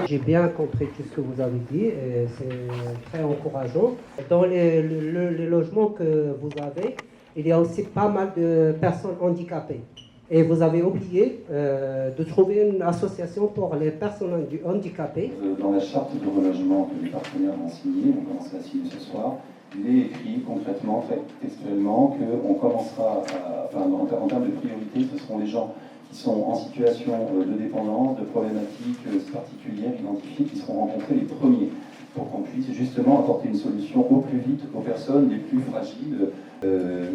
J'ai bien compris tout ce que vous avez dit et c'est très encourageant. Dans les logements que vous avez, il y a aussi pas mal de personnes handicapées. Et vous avez oublié de trouver une association pour les personnes handicapées. Dans la charte de relogement que les partenaires ont signée, on commence à signer ce soir, il est écrit concrètement, très textuellement, qu'on commencera, en termes de priorité, ce seront les gens qui sont en situation de dépendance, de problématiques particulières identifiées, qui seront rencontrés les premiers, pour qu'on puisse justement apporter une solution au plus vite aux personnes les plus fragiles.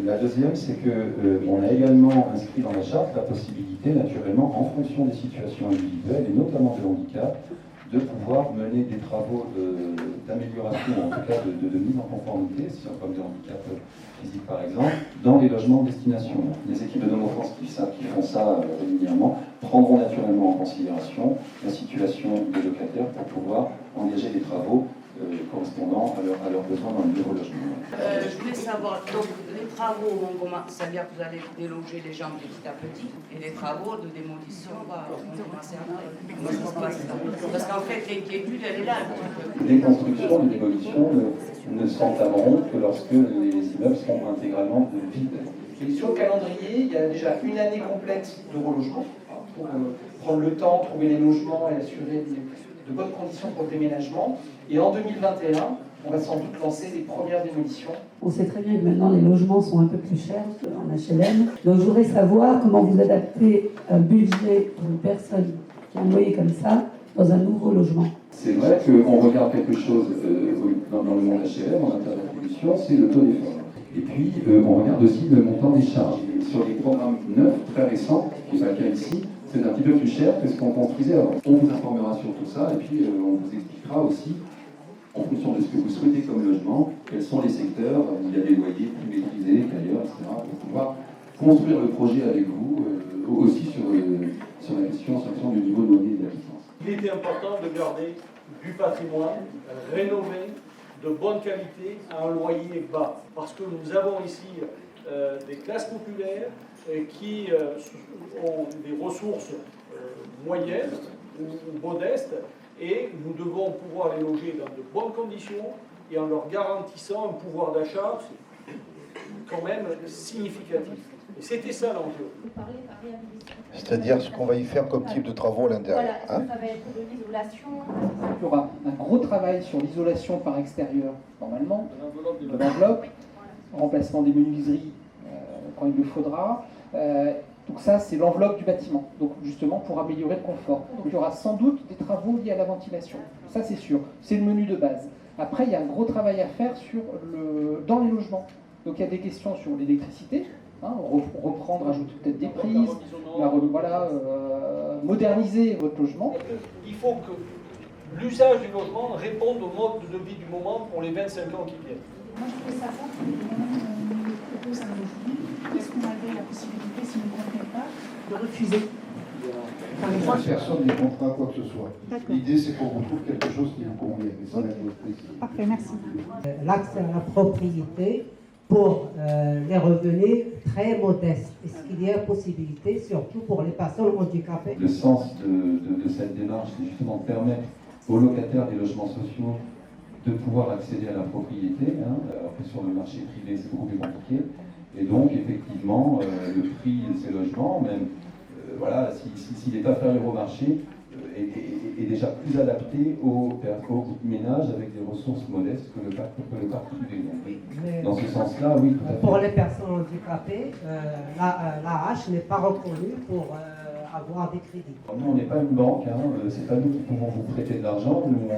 La deuxième, c'est qu'on a également inscrit dans la charte la possibilité, naturellement, en fonction des situations individuelles, et notamment de handicap, de pouvoir mener des travaux d'amélioration, en tout cas de mise en conformité, si on parle de handicap physique par exemple, dans les logements de destination. Les équipes de Nomofrance qui font ça régulièrement prendront naturellement en considération la situation des locataires pour pouvoir engager des travaux correspondant à leurs besoins dans le nouveau logement. Je voulais savoir, donc les travaux vont commencer, c'est-à-dire que vous allez déloger les gens petit à petit, et les travaux de démolition vont commencer après. Comment ça se passe là? Parce qu'en fait, l'inquiétude, elle est là. Les constructions, les démolitions ne s'entameront que lorsque les immeubles seront intégralement vides. Et sur le calendrier, il y a déjà une année complète de relogement pour prendre le temps, trouver les logements et assurer de bonnes conditions pour le déménagement. Et en 2021, on va sans doute lancer les premières démolitions. On sait très bien que maintenant les logements sont un peu plus chers en HLM. Donc je voudrais savoir comment vous adaptez un budget pour une personne qui a un loyer comme ça dans un nouveau logement. C'est vrai qu'on regarde quelque chose dans le monde HLM, en intercontribution, c'est le taux d'effort. Et puis on regarde aussi le montant des charges. Sur les programmes neufs, très récents, qui est le cas ici, c'est un petit peu plus cher que ce qu'on construisait avant. On vous informera sur tout ça et puis on vous expliquera aussi, en fonction de ce que vous souhaitez comme logement, quels sont les secteurs où il y a des loyers plus maîtrisés qu'ailleurs, etc., pour pouvoir construire le projet avec vous, aussi sur la question du niveau de loyer et de la licence. Il était important de garder du patrimoine rénové, de bonne qualité, à un loyer bas. Parce que nous avons ici des classes populaires qui ont des ressources moyennes ou modestes, et nous devons pouvoir les loger dans de bonnes conditions et en leur garantissant un pouvoir d'achat quand même significatif. Et c'était ça l'enjeu. C'est-à-dire ce qu'on va y faire comme type de travaux à l'intérieur. Voilà, ça va être de l'isolation. Il y aura un gros travail sur l'isolation par extérieur, normalement, de l'enveloppe, remplacement des menuiseries quand il le faudra. Donc ça, c'est l'enveloppe du bâtiment, donc justement pour améliorer le confort. Donc il y aura sans doute des travaux liés à la ventilation, ça c'est sûr, c'est le menu de base. Après, il y a un gros travail à faire dans les logements. Donc il y a des questions sur l'électricité, reprendre, rajouter peut-être des prises, moderniser votre logement. Il faut que l'usage du logement réponde au mode de vie du moment pour les 25 ans qui viennent. Moi, je voudrais savoir si on propose un logement, est-ce qu'on avait la possibilité, si on ne convient pas, de refuser? Personne n'est contre à quoi que ce soit. L'idée, c'est qu'on retrouve quelque chose qui vous convient. Et ça va être votre plaisir. Parfait, merci. L'accès à la propriété pour les revenus très modestes. Est-ce qu'il y a possibilité, surtout pour les personnes handicapées? Le sens de cette démarche, c'est justement de permettre aux locataires des logements sociaux de pouvoir accéder à la propriété, alors que sur le marché privé, c'est beaucoup plus compliqué. Et donc, effectivement, le prix de ces logements, même s'il est inférieur au marché, est déjà plus adapté aux ménages avec des ressources modestes que le parc privé. Dans ce sens-là, oui, tout à fait. Pour les personnes handicapées, l'AH n'est pas reconnue pour avoir des crédits. Nous, on n'est pas une banque, c'est pas nous qui pouvons vous prêter de l'argent, nous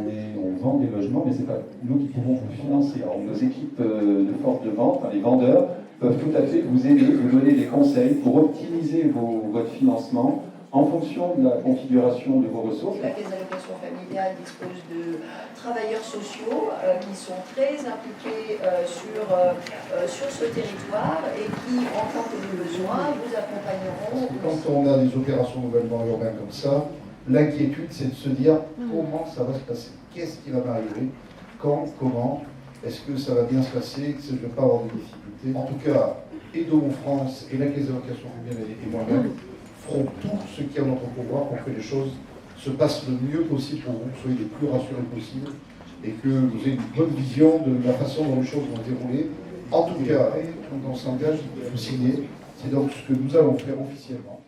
on vend des logements, mais c'est pas nous qui pouvons vous financer. Alors, nos équipes de force de vente, les vendeurs, peuvent tout à fait vous aider, vous donner des conseils pour optimiser votre financement en fonction de la configuration de vos ressources. La Caisse d'allocation familiale dispose de travailleurs sociaux qui sont très impliqués sur ce territoire et qui, en tant que besoin, vous accompagneront. Quand on a des opérations nouvellement urbaines comme ça, L'inquiétude, c'est de se dire comment ça va se passer, qu'est-ce qui va m'arriver, quand, comment, est-ce que ça va bien se passer, est-ce que je ne vais pas avoir de difficultés. En tout cas, Aidons France et la Caisse d'allocation familiale et moi-même ferons tout ce qui est en notre pouvoir pour que les choses se passent le mieux possible pour vous, que vous soyez les plus rassurés possible et que vous ayez une bonne vision de la façon dont les choses vont dérouler. En tout cas, on s'engage, vous signez, c'est donc ce que nous allons faire officiellement.